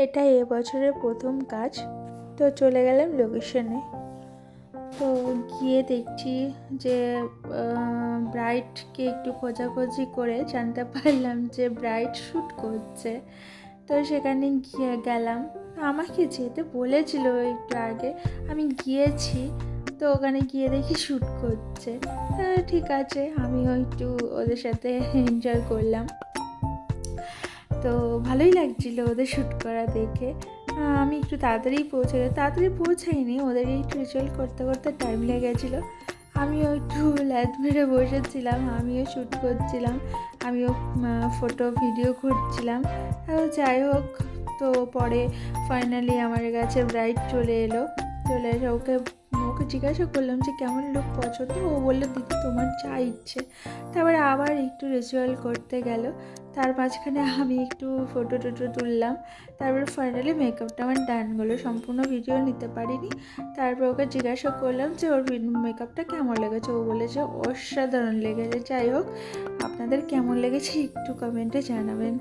এটা এবছরের প্রথম কাজ। তো চলে গেলাম লোকেশনে। তো গিয়ে দেখছি যে ব্রাইডকে একটু খোঁজাখুঁজি করে জানতে পারলাম যে ব্রাইড শ্যুট করছে। তো সেখানে গিয়ে গেলাম। আমাকে যেতে বলেছিল একটু আগে, আমি গিয়েছি। তো ওখানে গিয়ে দেখি শ্যুট করছে। ঠিক আছে, আমিও একটু ওদের সাথে এনজয় করলাম। তো ভালোই লাগছিলো ওদের শ্যুট করা দেখে। আমি একটু তাড়াতাড়ি পৌঁছাইনি, ওদের একটু রিচুয়াল করতে করতে টাইম লেগেছিলো। আমিও একটু ল্যাদ মেরে বসেছিলাম, আমিও শ্যুট করছিলাম, আমিও ফটো ভিডিও করছিলাম। যাই হোক, তো পরে ফাইনালি আমার কাছে ব্রাইড চলে এসে ওকে জিজ্ঞাসা করলাম যে কেমন লুক পছন্দ। ও বললো দিদি তোমার যা ইচ্ছে। তারপরে আবার একটু রিচুয়াল করতে গেল, তার মাঝখানে আমি একটু ফটো তুললাম। তারপরে ফাইনালি মেকআপটা আমার ডান হলো, সম্পূর্ণ ভিডিও নিতে পারিনি। তারপর ওকে জিজ্ঞাসা করলাম যে ওর মেকআপটা কেমন লেগেছে। ও বলেছে অসাধারণ লেগেছে। যাই হোক, আপনাদের কেমন লেগেছে একটু কমেন্টে জানাবেন।